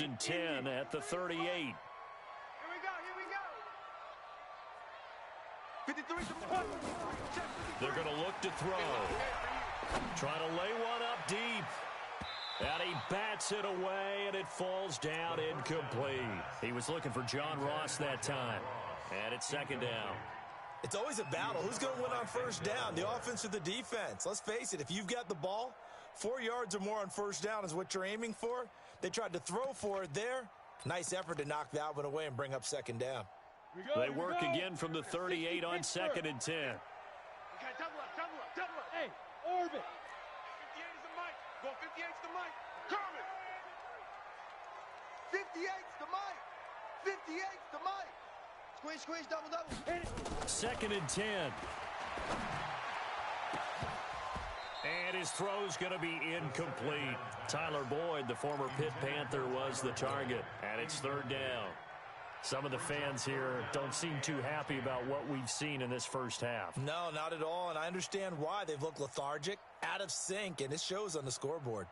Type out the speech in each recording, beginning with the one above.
and 10 at the 38. Here we go. 53. They're going to look to throw. Trying to lay one up deep. And he bats it away, and it falls down incomplete. He was looking for John Ross that time. And it's second down. It's always a battle. Who's going to win on first down, the offense or the defense? Let's face it, if you've got the ball, 4 yards or more on first down is what you're aiming for. They tried to throw for it there. Nice effort to knock that one away and bring up second down. They work again from the 38 on second and 10. Okay, double up. Hey, orbit. 58 is the mic. Go 58's the mic. Kermit. 58's the mic. 58's the mic. Squeeze, double. Second and 10. And his throw's going to be incomplete. Tyler Boyd, the former Pitt Panther, was the target. And it's third down. Some of the fans here don't seem too happy about what we've seen in this first half. No, not at all, and I understand why. They've looked lethargic, out of sync, and it shows on the scoreboard.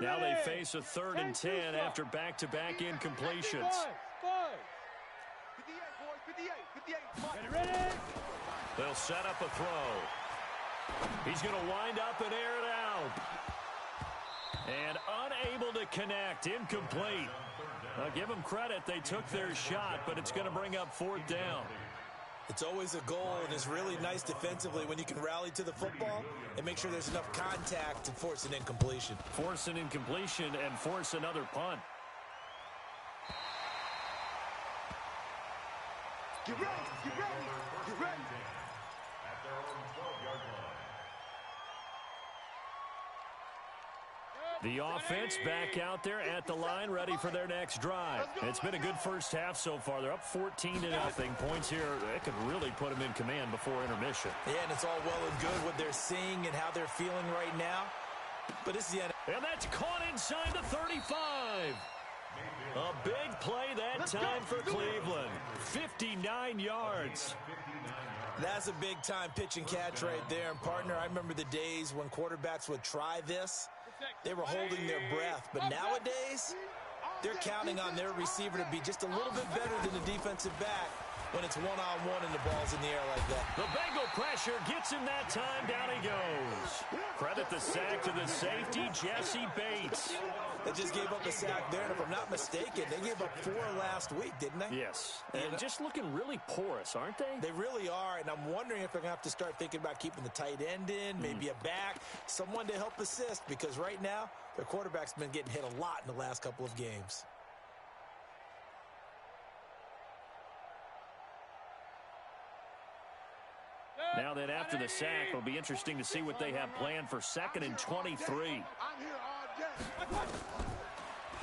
Now they face a third and 10 after back-to-back incompletions. 58. Ready. They'll set up a throw. He's going to wind up and air it out. And unable to connect, incomplete. I'll give them credit, they took their shot, but it's going to bring up fourth down. It's always a goal, and it's really nice defensively when you can rally to the football and make sure there's enough contact to force an incompletion. Force an incompletion and force another punt. Get ready. At their own 12-yard line. The offense back out there at the line, ready for their next drive. It's been a good first half so far. They're up 14-0. Points here, that could really put them in command before intermission. Yeah, and it's all well and good what they're seeing and how they're feeling right now. But this is the end. And that's caught inside the 35. A big play that time for Cleveland. 59 yards. That's a big-time pitch and catch right there. And, partner, I remember the days when quarterbacks would try this. They were holding their breath. But nowadays, they're counting on their receiver to be just a little bit better than the defensive back when it's one-on-one and the ball's in the air like that. The Bengal pressure gets him that time. Down he goes. Credit the sack to the safety, Jesse Bates. They just gave up a sack there, and if I'm not mistaken, they gave up 4 last week, didn't they? Yes. And just looking really porous, aren't they? They really are, and I'm wondering if they're going to have to start thinking about keeping the tight end in, maybe a back, someone to help assist, because right now, their quarterback's been getting hit a lot in the last couple of games. Now then, after the sack, it'll be interesting to see what they have planned for 2nd and 23. I'm here all day.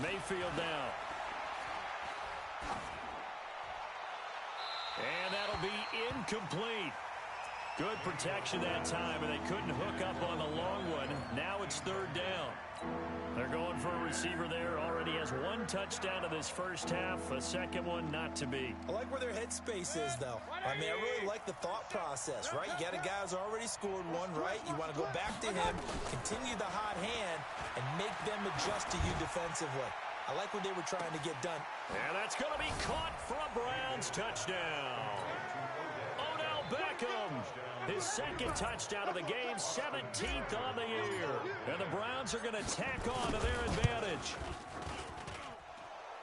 Mayfield down. And that'll be incomplete. Good protection that time, and they couldn't hook up on the long one. Now it's third down. They're going for a receiver there. Already has 1 touchdown in this first half. A second one not to be. I like where their headspace is, though. I mean, I really like the thought process, right? You got a guy who's already scored one, right? You want to go back to him, continue the hot hand, and make them adjust to you defensively. I like what they were trying to get done. And that's going to be caught for a Browns touchdown. Odell Beckham, his 2nd touchdown of the game, 17th on the year. And the Browns are going to tack on to their advantage.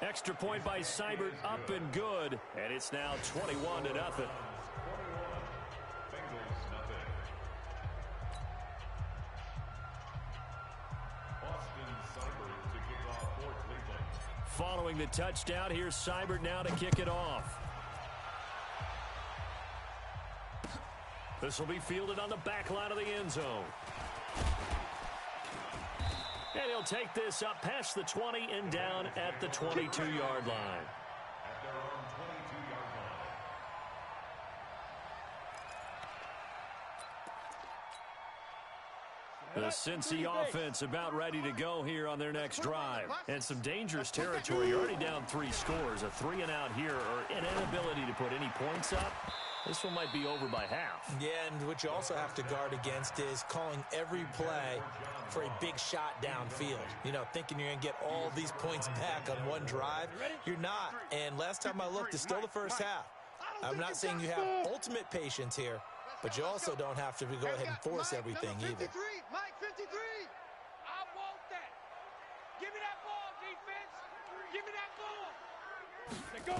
Extra point by Seibert, up and good. And it's now 21-0. Following the touchdown, here's Seibert now to kick it off. This will be fielded on the back line of the end zone. And he'll take this up past the 20 and down at the 22-yard line. At their own 22-yard line. The Cincy offense about ready to go here on their next drive. And some dangerous territory. You're already down 3 scores. A 3-and-out here, or an inability to put any points up. This one might be over by half. Yeah, and what you also have to guard against is calling every play for a big shot downfield. You know, thinking you're going to get all these points back on one drive. You're not. And last time I looked, it's still the first half. I'm not saying you have ultimate patience here, but you also don't have to go ahead and force everything either. Mike, 53. I want that. Give me that ball, defense. Give me that ball. Let's go.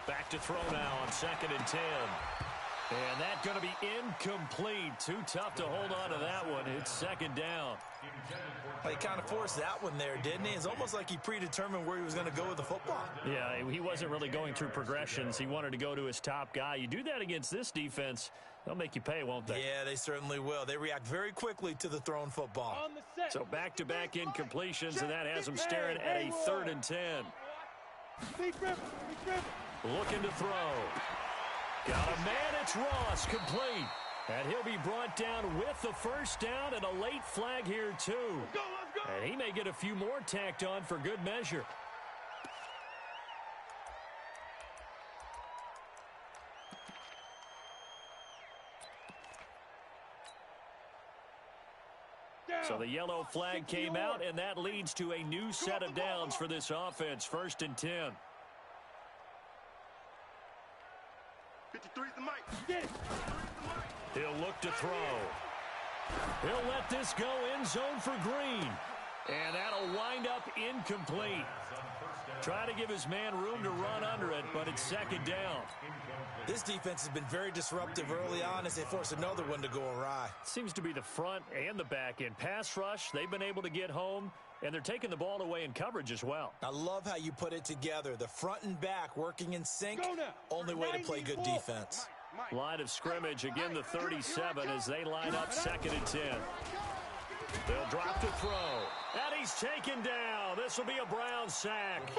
Back to throw now on 2nd and 10. And that's going to be incomplete. Too tough to hold on to that one. It's 2nd down. He kind of forced that one there, didn't he? It's almost like he predetermined where he was going to go with the football. Yeah, he wasn't really going through progressions. He wanted to go to his top guy. You do that against this defense, they'll make you pay, won't they? Yeah, they certainly will. They react very quickly to the thrown football. On the set. So back-to-back incompletions, and that has them staring at a 3rd and 10. Big river. Looking to throw. Got a man, it's Ross, complete. And he'll be brought down with the first down and a late flag here, too. Let's go. And he may get a few more tacked on for good measure. So the yellow flag came out, and that leads to a new set of downs for this offense. 1st and 10. 53's the mic. Get it. He'll look to throw. He'll let this go end zone for Green. And that'll wind up incomplete. Try to give his man room to run under it, but it's 2nd down. This defense has been very disruptive early on as they force another one to go awry. Seems to be the front and the back end. Pass rush, they've been able to get home, and they're taking the ball away in coverage as well. I love how you put it together. The front and back working in sync. Go now. Only way to play good defense. Line of scrimmage, again the 37 as they line up 2nd and 10. They'll drop to throw. And he's taken down. This will be a Brown sack.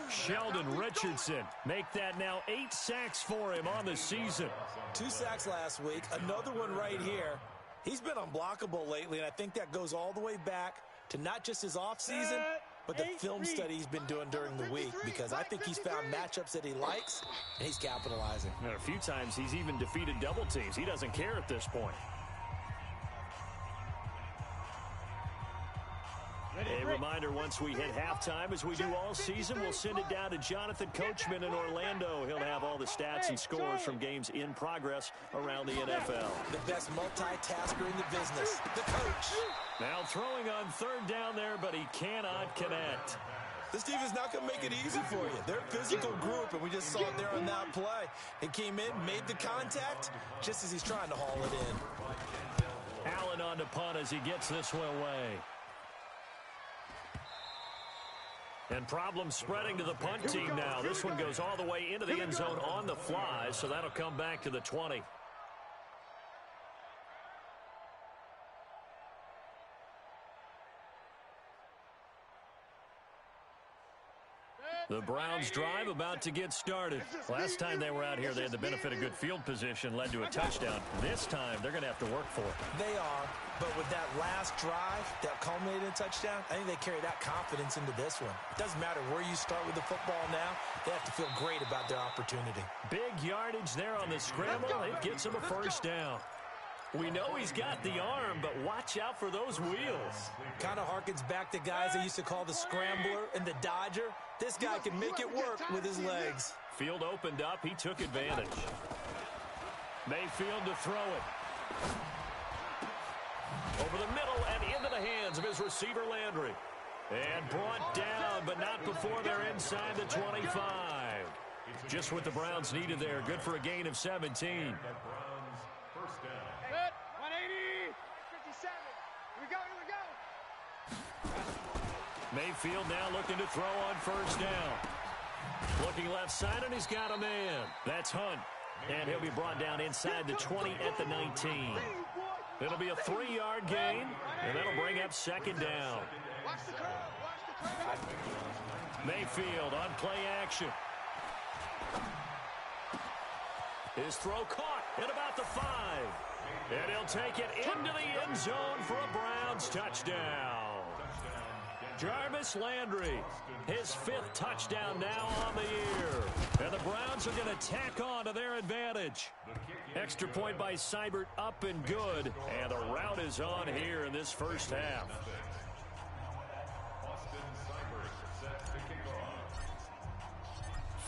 Sheldon Richardson make that now 8 sacks for him on the season. 2 sacks last week, another one right here. He's been unblockable lately, and I think that goes all the way back to not just his offseason, but the film study he's been doing during the week, because I think he's found matchups that he likes, and he's capitalizing. And a few times he's even defeated double teams. He doesn't care at this point. A reminder, once we hit halftime, as we do all season, we'll send it down to Jonathan Coachman in Orlando. He'll have all the stats and scores from games in progress around the NFL. The best multitasker in the business, the coach. Now throwing on 3rd down there, but he cannot connect. This team is not going to make it easy for you. They're a physical group, and we just saw it there on that play. He came in, made the contact, just as he's trying to haul it in. Allen on to punt as he gets this one away. And problems spreading to the punt team now. This one goes all the way into the end zone on the fly, so that'll come back to the 20. The Browns drive about to get started. Last time they were out here, they had the benefit of good field position, led to a touchdown. This time, they're going to have to work for it. They are, but with that last drive that culminated in a touchdown, I think they carry that confidence into this one. It doesn't matter where you start with the football now. They have to feel great about their opportunity. Big yardage there on the scramble. It gets him a first down. We know he's got the arm, but watch out for those wheels. Kind of harkens back to guys they used to call the scrambler and the dodger. This guy can make it work with his legs. Field opened up. He took advantage. Mayfield to throw it. Over the middle and into the hands of his receiver, Landry. And brought down, but not before they're inside the 25. Just what the Browns needed there. Good for a gain of 17. 180. 57. Here we go. Mayfield now looking to throw on first down. Looking left side, and he's got a man. That's Hunt. And he'll be brought down inside the 20 at the 19. It'll be a 3-yard gain, and that'll bring up 2nd down. Watch the crowd. Watch the crowd. Mayfield on play action. His throw caught at about the 5. And he'll take it into the end zone for a Browns touchdown. Jarvis Landry, his 5th touchdown now on the year. And the Browns are going to tack on to their advantage. Extra point by Seibert, up and good. And the route is on here in this first half.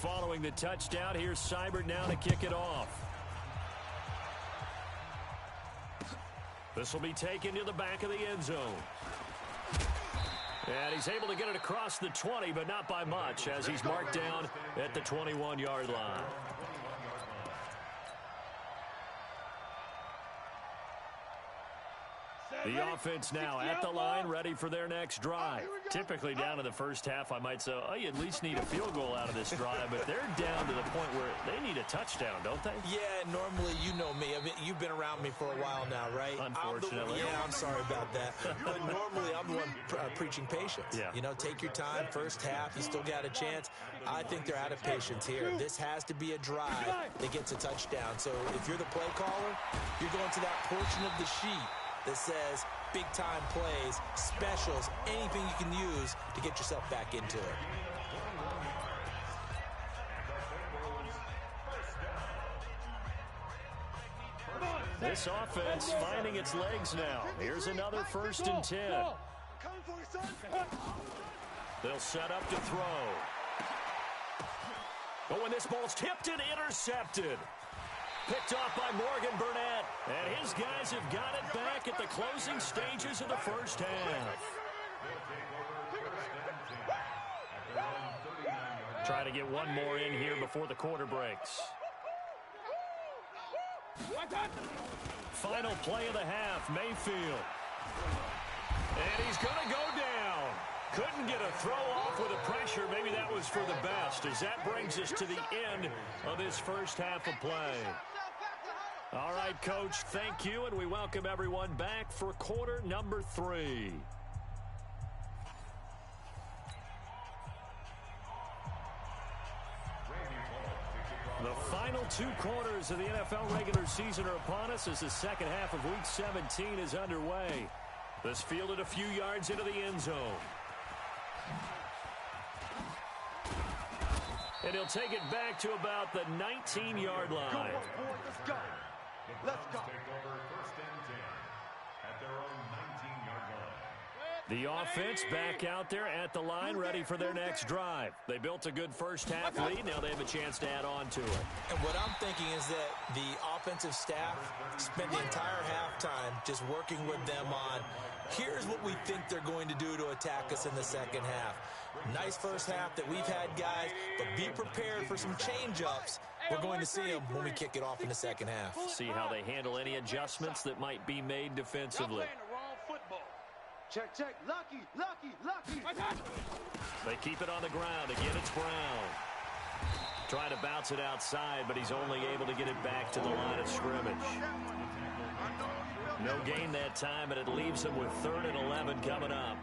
Following the touchdown, here's Seibert now to kick it off. This will be taken to the back of the end zone. And he's able to get it across the 20, but not by much, as he's marked down at the 21-yard line. The offense now at the line, ready for their next drive. Typically down in the first half, I might say, oh, you at least need a field goal out of this drive, but they're down to the point where they need a touchdown, don't they? Yeah, normally, you know me. I mean, you've been around me for a while now, right? Unfortunately. I'm sorry about that. But normally, I'm the one preaching patience. Yeah. You know, take your time. First half, you still got a chance. I think they're out of patience here. This has to be a drive that gets a touchdown. So if you're the play caller, you're going to that portion of the sheet that says big-time plays, specials, anything you can use to get yourself back into it. This offense finding its legs now. Here's another 1st and 10. They'll set up to throw. But when this ball's tipped and intercepted. Picked off by Morgan Burnett. And his guys have got it back at the closing stages of the first half. Try to get one more in here before the quarter breaks. Final play of the half, Mayfield. And he's going to go down. Couldn't get a throw off with the pressure. Maybe that was for the best, as that brings us to the end of this first half of play. All right, Coach, thank you, and we welcome everyone back for quarter number 3. The final 2 quarters of the NFL regular season are upon us as the second half of Week 17 is underway. This fielded a few yards into the end zone. And he'll take it back to about the 19-yard line. Let's go. Let's go. Take over 1st and 10 at their own 19-yard line. The offense back out there at the line, ready for their next drive. They built a good first half lead. Now they have a chance to add on to it. And what I'm thinking is that the offensive staff spent the entire halftime just working with them on, here's what we think they're going to do to attack us in the second half. Nice first half that we've had, guys, but be prepared for some change-ups. We're going to see them when we kick it off in the second half. See how they handle any adjustments that might be made defensively. Check, check. Lucky, lucky, lucky. They keep it on the ground. Again, it's Brown. Trying to bounce it outside, but he's only able to get it back to the line of scrimmage. No gain that time, and it leaves them with 3rd and 11 coming up.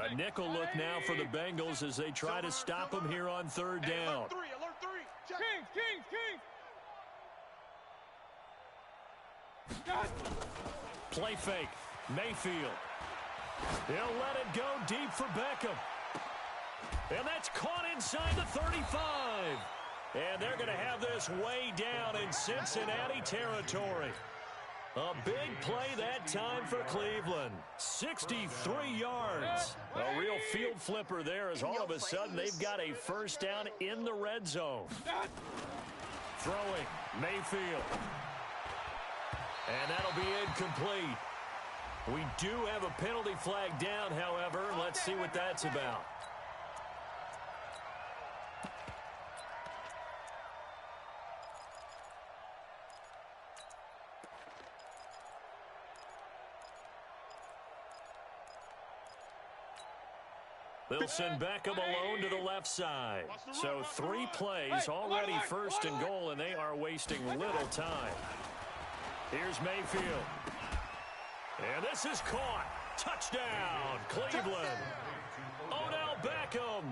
A nickel look now for the Bengals as they try to stop them here on 3rd down. Alert 3. Kings. Play fake. Mayfield. He'll let it go deep for Beckham. And that's caught inside the 35. And they're going to have this way down in Cincinnati territory. A big play that time for Cleveland. 63 yards. A real field flipper there as all of a sudden they've got a first down in the red zone. Throwing. Mayfield. And that'll be incomplete. We do have a penalty flag down, however. Let's see what that's about. They'll send Beckham alone to the left side. So 3 plays, already 1st and goal, and they are wasting little time. Here's Mayfield. And this is caught. Touchdown, Cleveland. Odell Beckham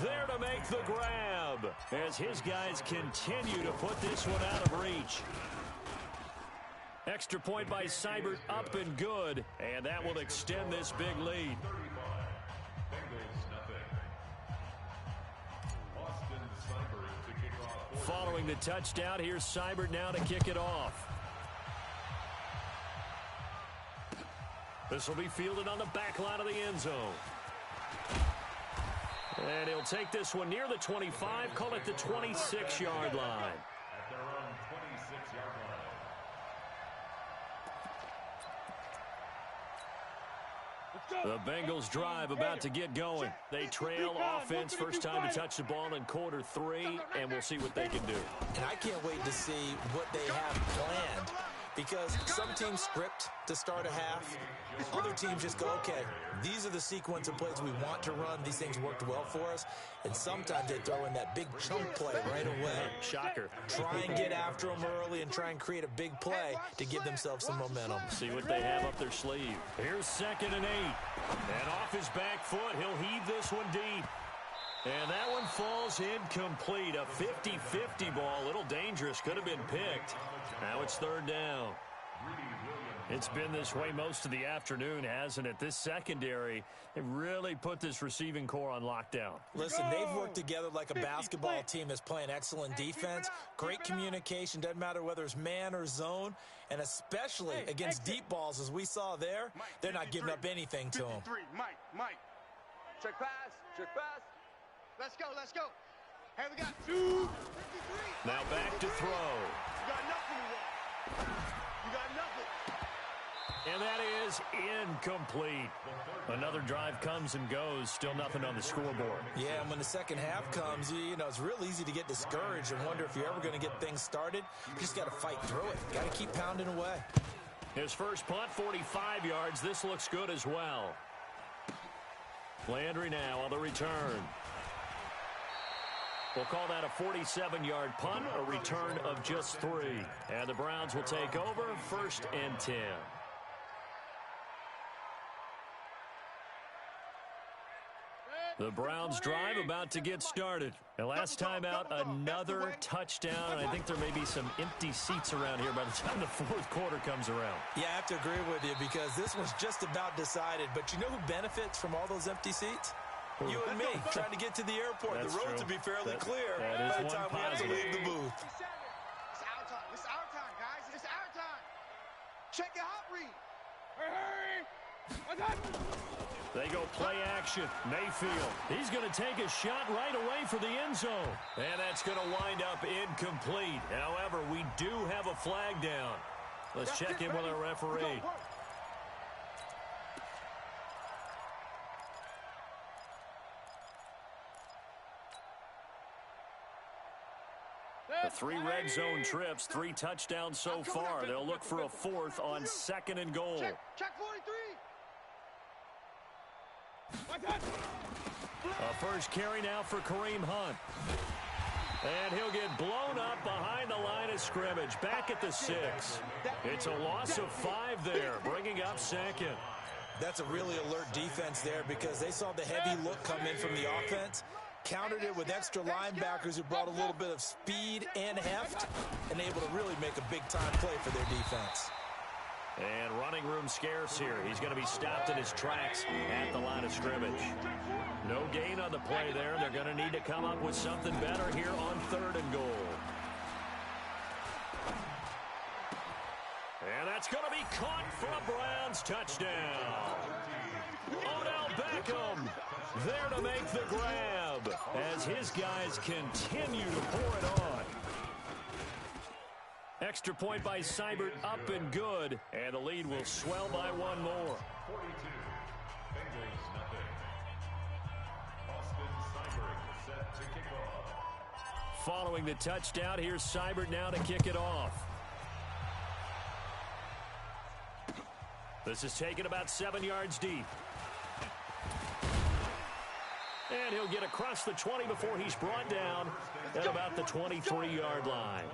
there to make the grab as his guys continue to put this one out of reach. Extra point by Seibert, up and good, and that will extend this big lead. 35. Bengals nothing. Austin Seibert to kick off. Following the touchdown, here's Seibert now to kick it off. This will be fielded on the back line of the end zone. And he'll take this one near the 25, call it the 26-yard line. At their own 26-yard line. The Bengals drive about to get going. They trail offense, first time to touch the ball in quarter 3, and we'll see what they can do. And I can't wait to see what they have planned, because some teams script to start a half. Other teams just go, okay, these are the sequence of plays we want to run. These things worked well for us. And sometimes they throw in that big chunk play right away. Shocker. Try and get after them early and try and create a big play to give themselves some momentum. See what they have up their sleeve. Here's 2nd and 8. And off his back foot, he'll heave this one deep. And that one falls incomplete. A 50-50 ball, a little dangerous, could have been picked. Now it's 3rd down. It's been this way most of the afternoon, hasn't it? This secondary, they really put this receiving core on lockdown. Listen, they've worked together like a basketball team that's playing excellent defense. Great communication, doesn't matter whether it's man or zone. And especially against deep balls, as we saw there, they're not giving up anything to them. Mike. Check pass. Let's go. Hey, we got 2. 53. Now back to throw. You got nothing. You got nothing. And that is incomplete. Another drive comes and goes. Still nothing on the scoreboard. Yeah, and when the second half comes, you know, it's real easy to get discouraged and wonder if you're ever going to get things started. You just got to fight through it. Got to keep pounding away. His first punt, 45 yards. This looks good as well. Landry now on the return. We'll call that a 47-yard punt, a return of just 3. And the Browns will take over, 1st and 10. The Browns drive about to get started. And last time out, another touchdown. I think there may be some empty seats around here by the time the 4th quarter comes around. Yeah, I have to agree with you because this one's just about decided. But you know who benefits from all those empty seats? You and me, trying to get to the airport. That's the roads true. will be fairly clear that by is the one time we have to positive. leave the booth. It's our time. It's our time, guys. It's our time. Check your hot read. Hurry! They go play action. Mayfield. He's going to take a shot right away for the end zone. And that's going to wind up incomplete. However, we do have a flag down. Let's check in with our referee. The 3 red zone trips, 3 touchdowns so far. They'll look for a 4th on 2nd and goal. Check 43. A first carry now for Kareem Hunt. And he'll get blown up behind the line of scrimmage. Back at the 6. It's a loss of 5 there, bringing up 2nd. That's a really alert defense there because they saw the heavy look come in from the offense, countered it with extra linebackers who brought a little bit of speed and heft, and able to really make a big-time play for their defense. And running room scarce here. He's going to be stopped in his tracks at the line of scrimmage. No gain on the play there. They're going to need to come up with something better here on 3rd and goal. And that's going to be caught for a Browns touchdown. Odell Beckham there to make the grab as his guys continue to pour it on. Extra point by Seibert, up and good, and the lead will swell by 1 more. 42. Bengals nothing. Austin Seibert set to kick off. Following the touchdown, here's Seibert now to kick it off. This is taken about 7 yards deep. And he'll get across the 20 before he's brought down at about the 23-yard line.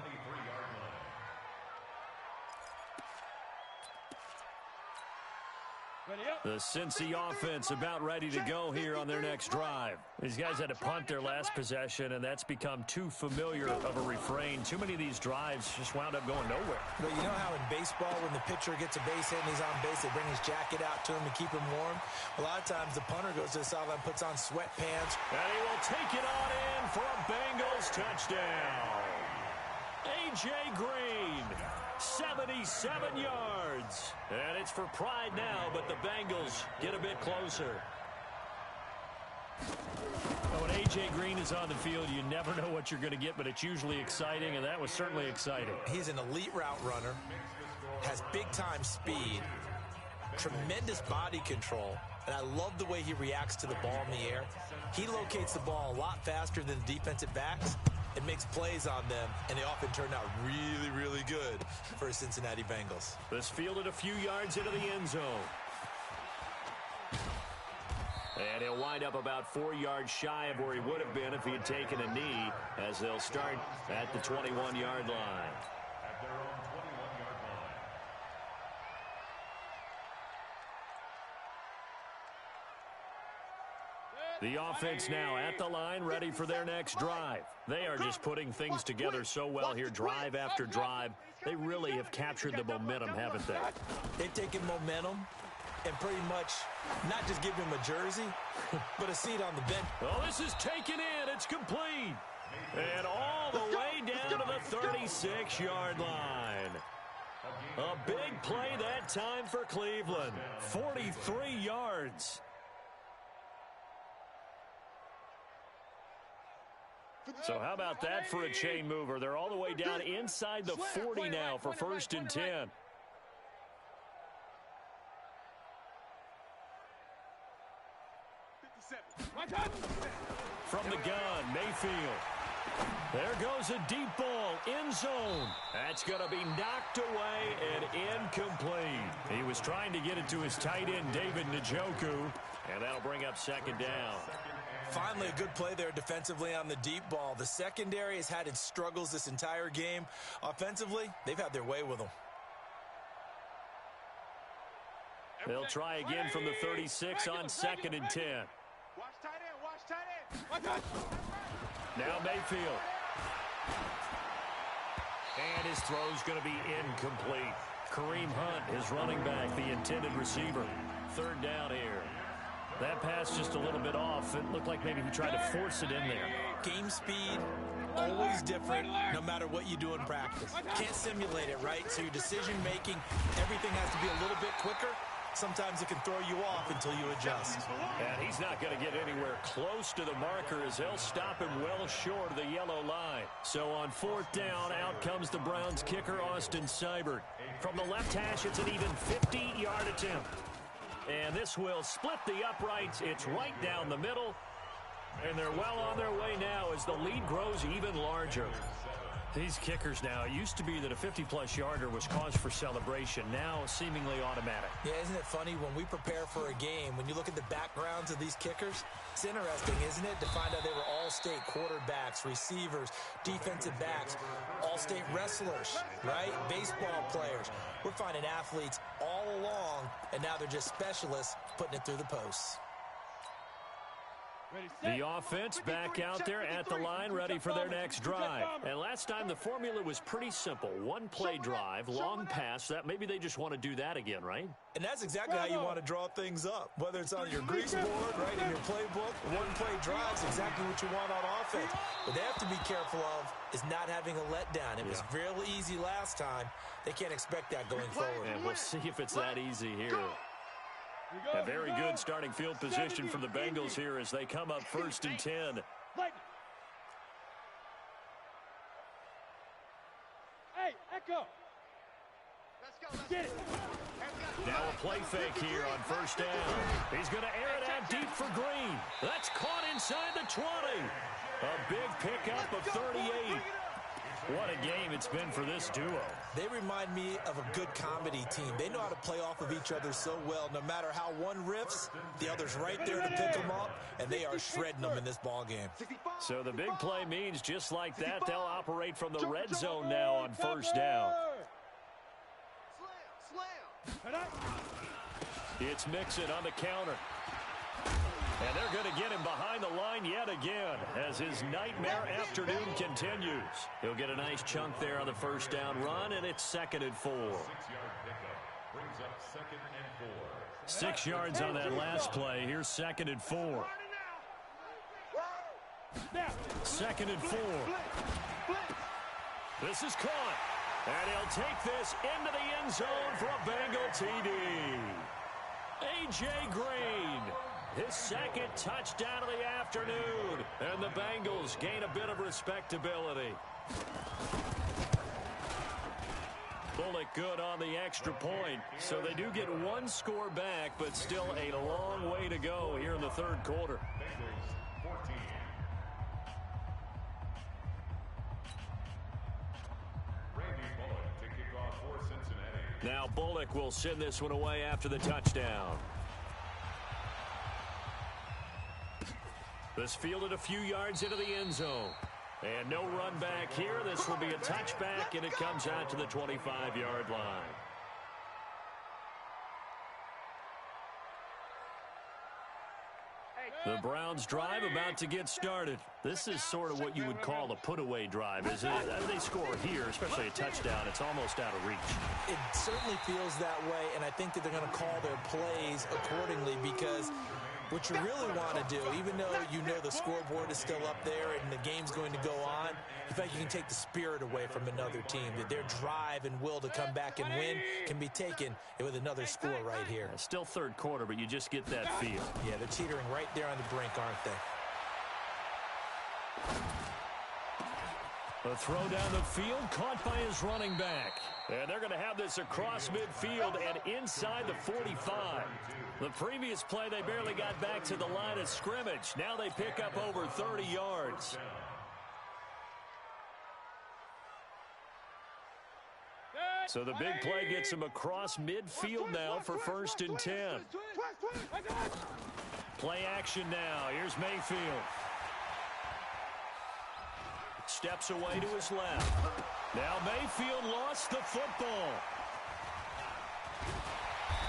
The Cincy offense about ready to go here on their next drive. These guys had to punt their last possession, and that's become too familiar of a refrain. Too many of these drives just wound up going nowhere. But you know how in baseball, when the pitcher gets a base hit and he's on base, they bring his jacket out to him to keep him warm? A lot of times the punter goes to the sideline, puts on sweatpants. And he will take it on in for a Bengals touchdown. A.J. Green, 77 yards. And it's for pride now, but the Bengals get a bit closer. When A.J. Green is on the field, you never know what you're going to get, but it's usually exciting, and that was certainly exciting. He's an elite route runner, has big-time speed, tremendous body control, and I love the way he reacts to the ball in the air. He locates the ball a lot faster than the defensive backs and makes plays on them, and they often turn out really, really good for Cincinnati Bengals. This fielded a few yards into the end zone. And he'll wind up about 4 yards shy of where he would have been if he had taken a knee, as they'll start at the 21-yard line. At their own 21-yard line. The offense now at the line, ready for their next drive. They are just putting things together so well here, drive after drive. They really have captured the momentum, haven't they? They've taken momentum and pretty much not just give him a jersey, but a seat on the bench. Oh, this is taken in. It's complete. And all the way down to the 36-yard line. A big play that time for Cleveland. 43 yards. So how about that for a chain mover? They're all the way down inside the 40 now for 1st and 10. From the gun, Mayfield. There goes a deep ball, end zone. That's going to be knocked away and incomplete. He was trying to get it to his tight end, David Njoku, and that'll bring up 2nd down. Finally, a good play there defensively on the deep ball. The secondary has had its struggles this entire game. Offensively, they've had their way with them. They'll try again from the 36 on 2nd and 10. Watch tight end, watch tight end. Now Mayfield. And his throw's going to be incomplete. Kareem Hunt, his running back, the intended receiver. 3rd down here. That pass just a little bit off. It looked like maybe he tried to force it in there. Game speed, always different, no matter what you do in practice. Can't simulate it, right? So your decision-making, everything has to be a little bit quicker. Sometimes it can throw you off until you adjust. And he's not going to get anywhere close to the marker as they'll stop him well short of the yellow line. So on 4th down, out comes the Browns kicker, Austin Seibert. From the left hash, it's an even 50-yard attempt. And this will split the uprights. It's right down the middle. And they're well on their way now as the lead grows even larger. These kickers now, it used to be that a 50-plus yarder was cause for celebration. Now seemingly automatic. Yeah, isn't it funny when we prepare for a game, when you look at the backgrounds of these kickers, it's interesting, isn't it, to find out they were all-state quarterbacks, receivers, defensive backs, all-state wrestlers, right? Baseball players. We're finding athletes all along, and now they're just specialists putting it through the posts. The offense back out there at the line, ready for their next drive. And last time the formula was pretty simple. One play drive, long pass. That maybe they just want to do that again, right? And that's exactly how you want to draw things up. Whether it's on your grease board, right, in your playbook, one play drive is exactly what you want on offense. What they have to be careful of is not having a letdown. It was real easy last time. They can't expect that going forward. And we'll see if it's that easy here. A very good starting field position for the Bengals here as they come up 1st and 10. Hey, Echo. Let's go. Now a play fake here on 1st down. He's going to air it out deep for Green. That's caught inside the 20. A big pickup of 38. What a game it's been for this duo. They remind me of a good comedy team. They know how to play off of each other so well. No matter how one riffs, the other's right there to pick them up, and they are shredding them in this ball game. So the big play means just like that, they'll operate from the red zone now on 1st down. It's Mixon on the counter. And they're going to get him behind the line yet again as his nightmare afternoon continues. He'll get a nice chunk there on the first down run, and it's 2nd and 4. 6-yard pickup brings up 2nd and 4. 6 yards on that last play. Here's 2nd and 4. 2nd and 4. This is caught. And he'll take this into the end zone for a Bengal TD. A.J. Green, his 2nd touchdown of the afternoon. And the Bengals gain a bit of respectability. Bullock good on the extra point. So they do get 1 score back, but still a long way to go here in the 3rd quarter. Bengals 14. Randy Bullock to kick off for Cincinnati. Now Bullock will send this one away after the touchdown. This fielded a few yards into the end zone. And no run back here. This will be a touchback, and it comes out to the 25-yard line. The Browns drive about to get started. This is sort of what you would call a put-away drive, isn't it? They score here, especially a touchdown. It's almost out of reach. It certainly feels that way, and I think that they're going to call their plays accordingly because what you really want to do, even though you know the scoreboard is still up there and the game's going to go on, in fact, you can take the spirit away from another team, that their drive and will to come back and win can be taken with another score right here. It's still 3rd quarter, but you just get that feel. Yeah, they're teetering right there on the brink, aren't they? A throw down the field, caught by his running back. And they're going to have this across midfield and inside the 45. The previous play, they barely got back to the line of scrimmage. Now they pick up over 30 yards. So the big play gets them across midfield now for 1st and 10. Play action now. Here's Mayfield. Steps away to his left. Now Mayfield lost the football.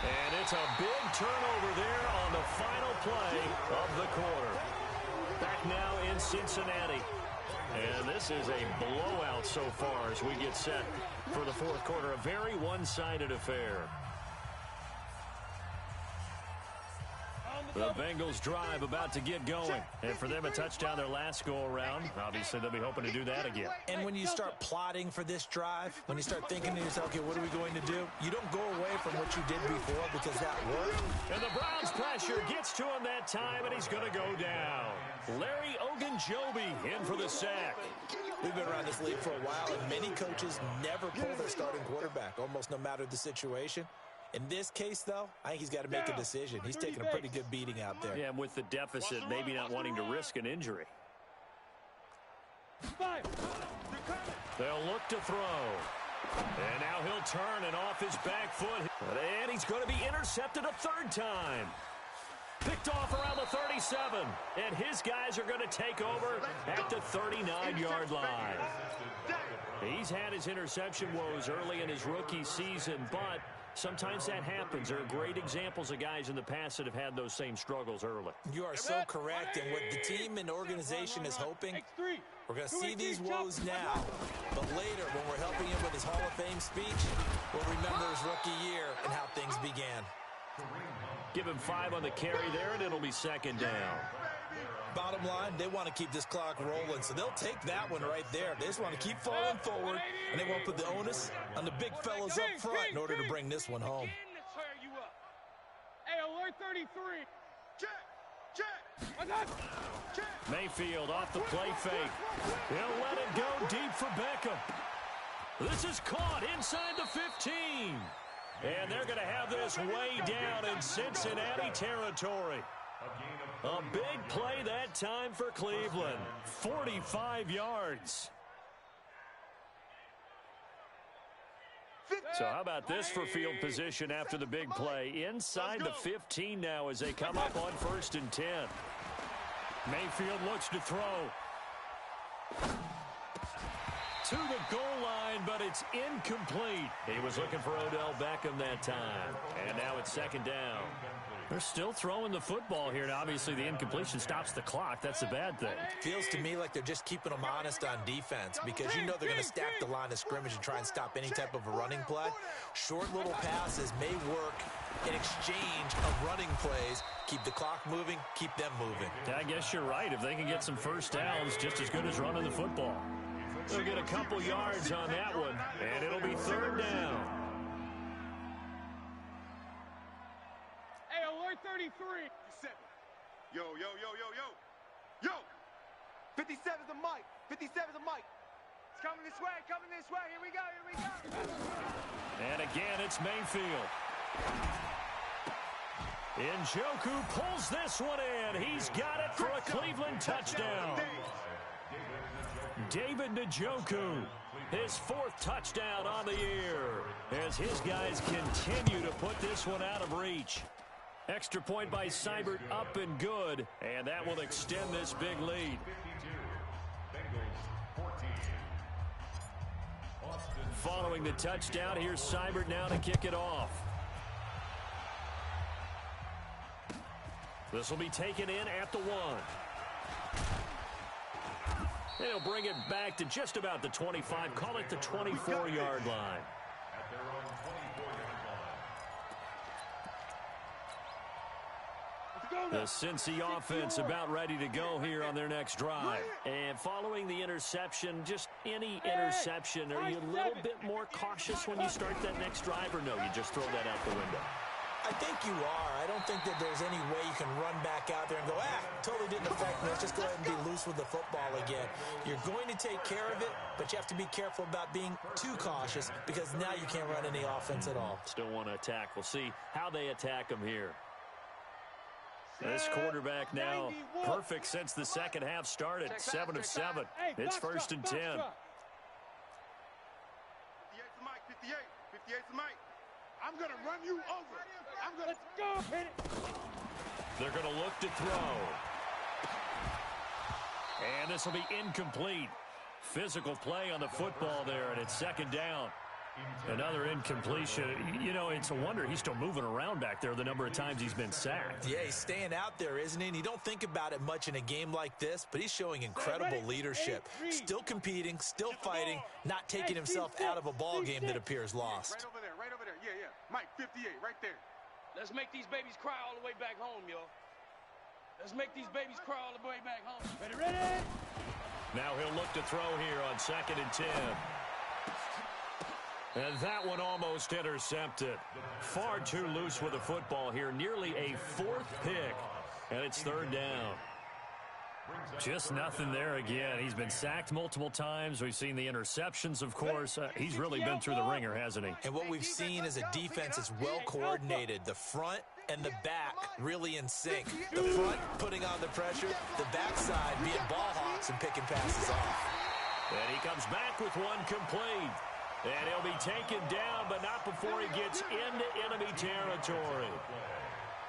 And it's a big turnover there on the final play of the quarter. Back now in Cincinnati. And this is a blowout so far as we get set for the 4th quarter. A very one-sided affair. The Bengals drive about to get going. And for them, a touchdown their last go-around. Obviously, they'll be hoping to do that again. And when you start plotting for this drive, when you start thinking to yourself, okay, what are we going to do? You don't go away from what you did before because that worked. And the Browns pressure gets to him that time, and he's going to go down. Larry Ogunjobi in for the sack. We've been around this league for a while, and many coaches never pull their starting quarterback, almost no matter the situation. In this case, though, I think he's got to make a decision. He's taking a pretty good beating out there. Yeah, and with the deficit, maybe not wanting to risk an injury. They'll look to throw. And now he'll turn and off his back foot. And he's going to be intercepted a 3rd time. Picked off around the 37. And his guys are going to take over at the 39-yard line. He's had his interception woes early in his rookie season, but sometimes that happens. There are great examples of guys in the past that have had those same struggles early. You are so correct, and what the team and organization is hoping, we're going to see these woes now, but later when we're helping him with his Hall of Fame speech, we'll remember his rookie year and how things began. Give him 5 on the carry there, and it'll be 2nd down. Bottom line, they want to keep this clock rolling, so they'll take that one right there. They just want to keep falling forward, and they won't put the onus on the big fellas up front in order to bring this one home. Hey, alert 33. Check. Mayfield off the play fake. He'll let it go deep for Beckham. This is caught inside the 15. And they're going to have this way down in Cincinnati territory. A big play that time for Cleveland. 45 yards. So how about this for field position after the big play? Inside the 15 now as they come up on 1st and 10. Mayfield looks to throw. to the goal line, but it's incomplete. He was looking for Odell Beckham that time. And now it's second down. They're still throwing the football here, and obviously the incompletion stops the clock. That's a bad thing. Feels to me like they're just keeping them honest on defense because you know they're going to stack the line of scrimmage and try and stop any type of a running play. Short little passes may work in exchange of running plays. Keep the clock moving, keep them moving. I guess you're right. If they can get some first downs, just as good as running the football. They'll get a couple yards on that one, and it'll be third down. Hey, alert 33. Yo, yo, yo, yo, yo. Yo! 57's the mic. 57's the mic. It's coming this way, coming this way. Here we go, here we go. And again, it's Mayfield. Njoku pulls this one in. He's got it for a Cleveland touchdown. David Njoku, his fourth touchdown on the year, as his guys continue to put this one out of reach. Extra point by Seibert, up and good, and that will extend this big lead. Following the touchdown, here's Seibert now to kick it off. This will be taken in at the 1. They'll bring it back to just about the 25, call it the 24-yard line. At their own 24-yard line. The Cincy offense about ready to go here on their next drive. And following the interception, just any interception, are you a little bit more cautious when you start that next drive, or no, you just throw that out the window? I think you are. I don't think that there's any way you can run back out there and go, totally didn't affect me. Let's just go ahead and be loose with the football again. You're going to take care of it, but you have to be careful about being too cautious because now you can't run any offense at all. Still want to attack. We'll see how they attack them here. This quarterback now perfect since the second half started. 7 of 7. It's first and 10. 58's the mic, 58. 58's the mic. I'm going to run you over. Let's go. Hit it. They're going to look to throw. And this will be incomplete. Physical play on the football there, and it's second down. Another incompletion. You know, it's a wonder he's still moving around back there the number of times he's been sacked. Yeah, he's staying out there, isn't he? And you don't think about it much in a game like this, but he's showing incredible leadership. Still competing, still fighting, not taking himself out of a ball game that appears lost. Right over there, right over there. Yeah, yeah. Mike, 58, right there. Let's make these babies cry all the way back home, y'all. Let's make these babies cry all the way back home. Ready? Now he'll look to throw here on 2nd and 10. And that one almost intercepted. Far too loose with the football here. Nearly a 4th pick. And it's third down. Just nothing there again. He's been sacked multiple times. We've seen the interceptions, of course. He's really been through the ringer, hasn't he? And what we've seen is a defense that's well coordinated. The front and the back really in sync. The front putting on the pressure. The backside being ball hawks and picking passes off. And he comes back with one complete. And he'll be taken down, but not before he gets into enemy territory.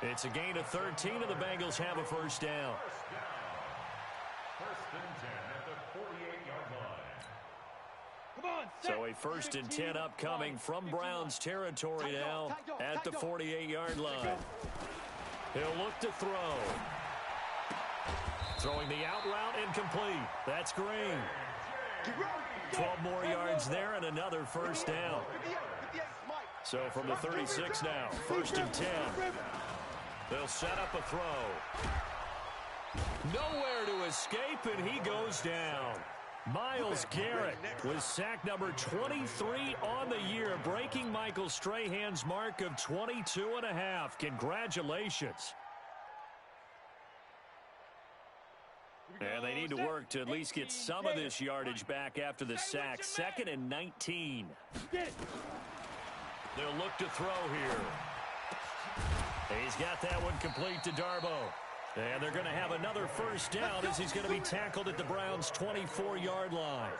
It's a gain of 13, and the Bengals have a first down. First and 10 at the 48-yard line. Come on, So a first and 10 upcoming from Browns territory now at the 48-yard line. He'll look to throw. Throwing the out route incomplete. That's Green. 12 more yards there and another first down. So from the 36 now, first and 10. They'll set up a throw. Nowhere to escape, and he goes down. Myles Garrett with sack number 23 on the year, breaking Michael Strahan's mark of 22.5. Congratulations. And they need to work to at least get some of this yardage back after the sack. 2nd and 19. They'll look to throw here. He's got that one complete to Darbo. And they're going to have another first down as he's going to be tackled at the Browns' 24-yard line.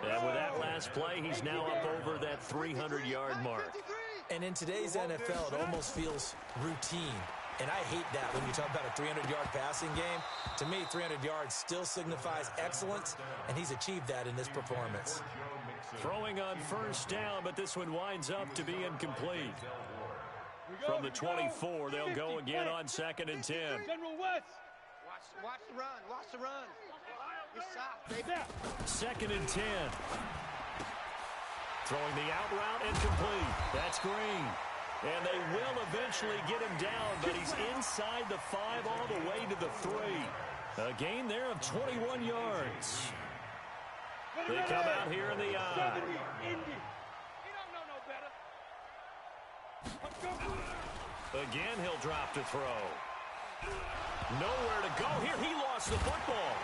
And with that last play, he's now up over that 300-yard mark. And in today's NFL, it almost feels routine. And I hate that when you talk about a 300-yard passing game. To me, 300 yards still signifies excellence, and he's achieved that in this performance. Throwing on first down, but this one winds up to be incomplete. From the 24, they'll go again on 2nd and 10. General West. Watch the run. Watch the run. You're soft, baby. 2nd and 10. Throwing the out route incomplete. That's Green. And they will eventually get him down, but he's inside the 5 all the way to the 3. A gain there of 21 yards. They come out here in the eye. He don't know no better. Again, he'll drop to throw. Nowhere to go here. He lost the football.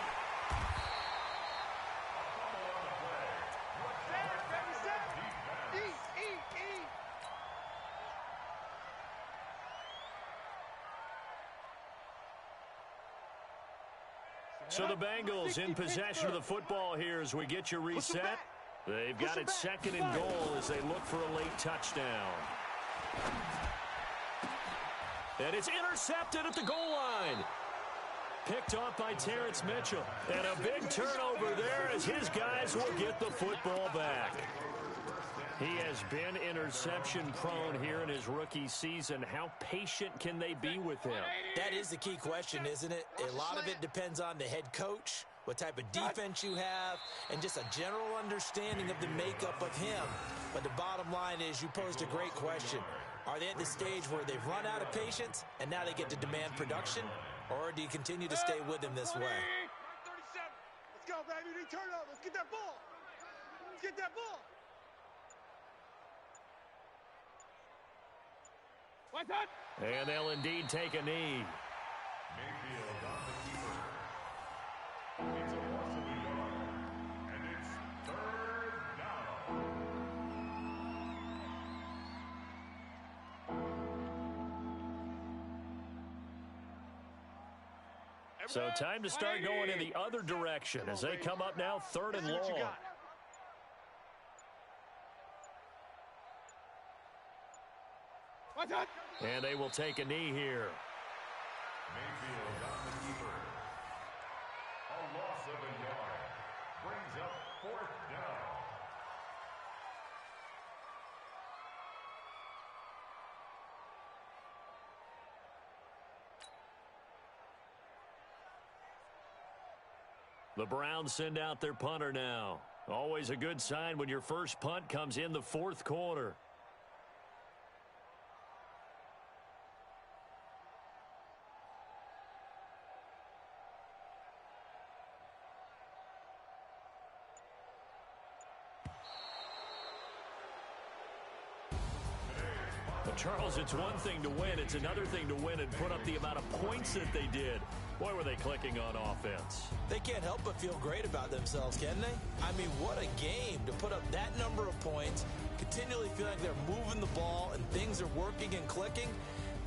So the Bengals in possession of the football here as we get you reset. They've got it 2nd and goal as they look for a late touchdown. And it's intercepted at the goal line. Picked off by Terrence Mitchell. And a big turnover there as his guys will get the football back. He has been interception-prone here in his rookie season. How patient can they be with him? That is the key question, isn't it? A lot of it depends on the head coach, what type of defense you have, and just a general understanding of the makeup of him. But the bottom line is you posed a great question. Are they at the stage where they've run out of patience and now they get to demand production? Or do you continue to stay with him this way? Let's go, baby. They turn over. Let's get that ball. Let's get that ball. What's that? And they'll indeed take a knee. Mayfield on the keeper. It's a loss of a yard. And it's 3rd down. So time to start going in the other direction as they come up now 3rd and long. What's that? And they will take a knee here. Mayfield on the keeper. A loss of a yard. Brings up 4th down. The Browns send out their punter now. Always a good sign when your first punt comes in the 4th quarter. Charles, it's one thing to win. It's another thing to win and put up the amount of points that they did. Boy, were they clicking on offense. They can't help but feel great about themselves, can they? I mean, what a game to put up that number of points, continually feel like they're moving the ball and things are working and clicking.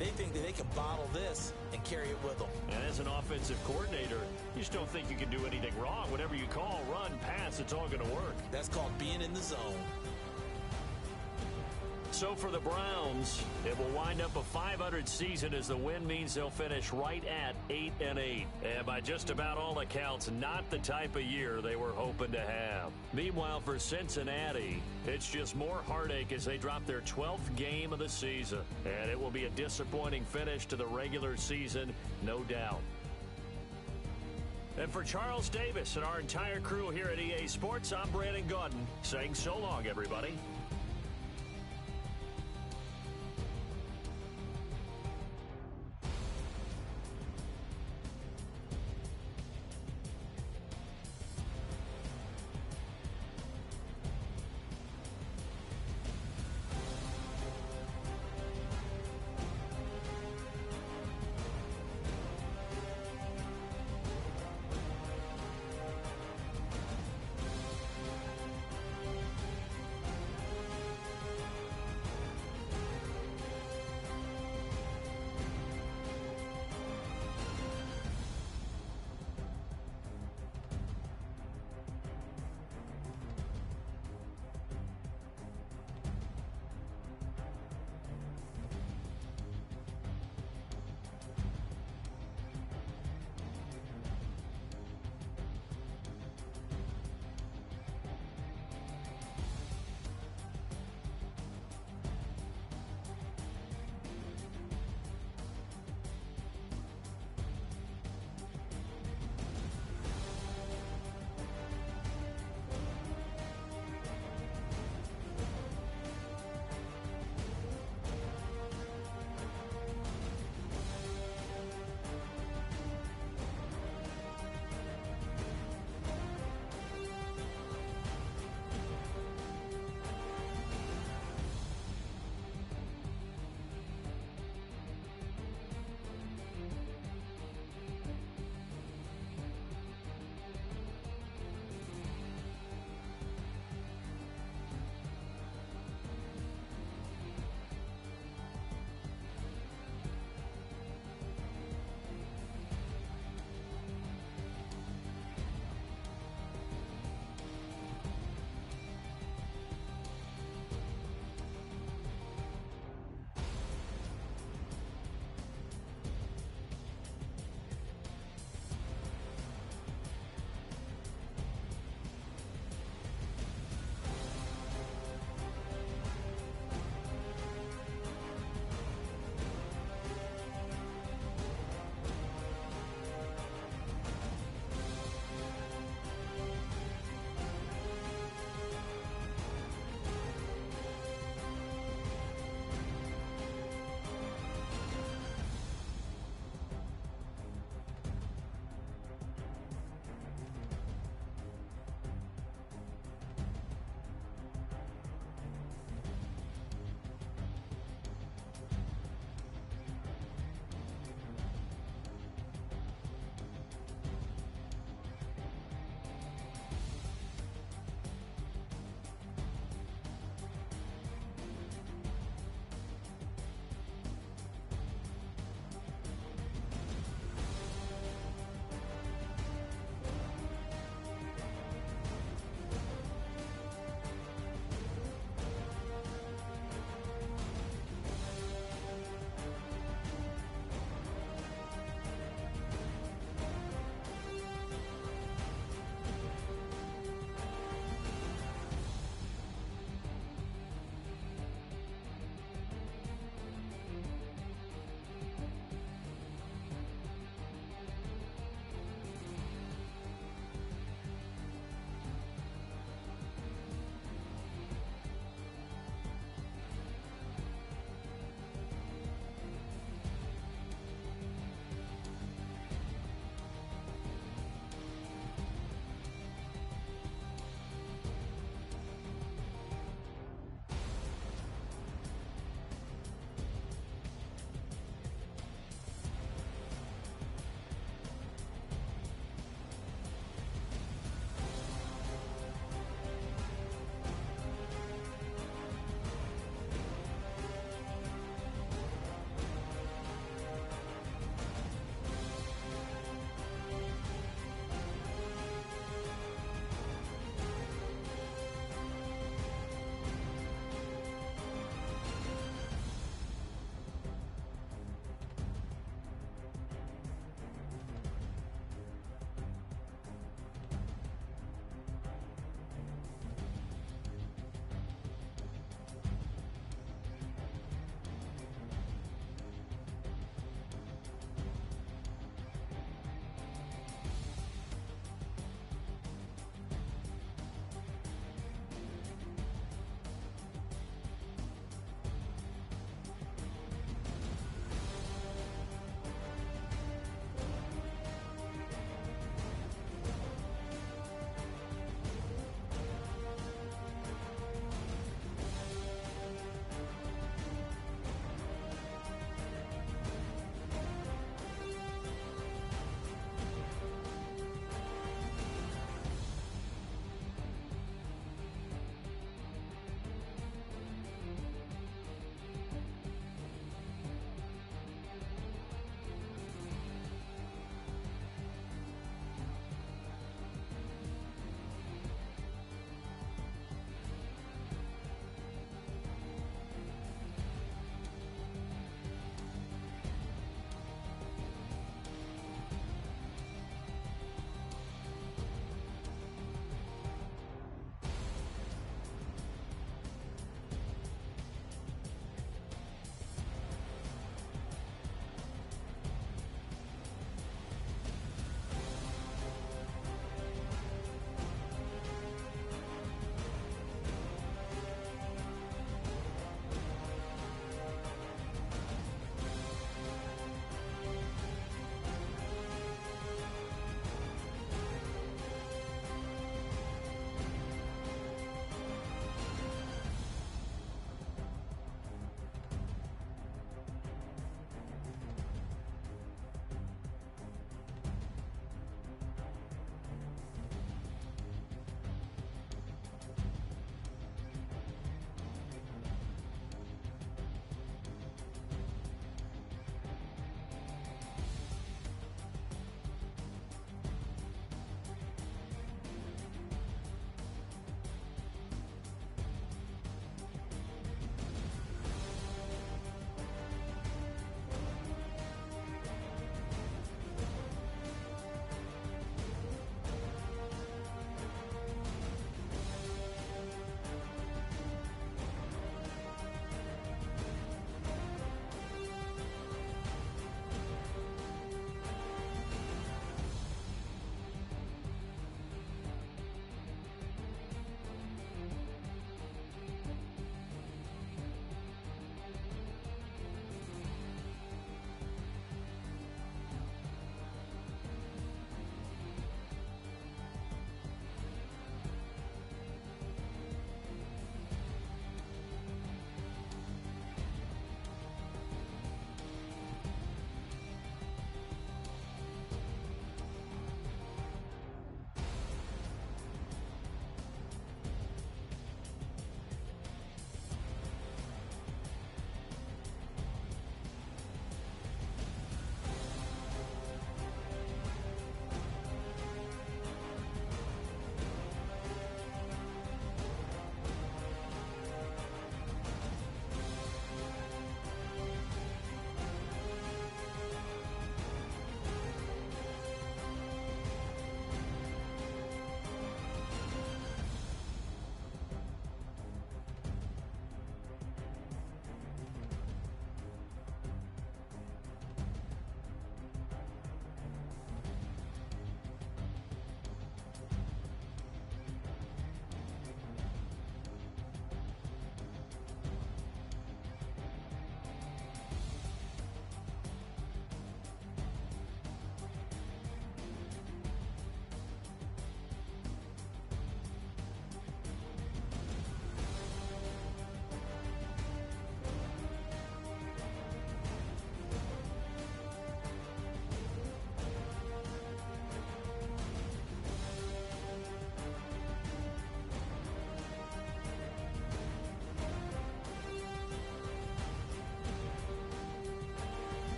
They think that they can bottle this and carry it with them. And as an offensive coordinator, you just don't think you can do anything wrong. Whatever you call, run, pass, it's all going to work. That's called being in the zone. So for the Browns, it will wind up a .500 season as the win means they'll finish right at 8-8. And by just about all accounts, not the type of year they were hoping to have. Meanwhile, for Cincinnati, it's just more heartache as they drop their 12th game of the season. And it will be a disappointing finish to the regular season, no doubt. And for Charles Davis and our entire crew here at EA Sports, I'm Brandon Gaudin saying so long, everybody.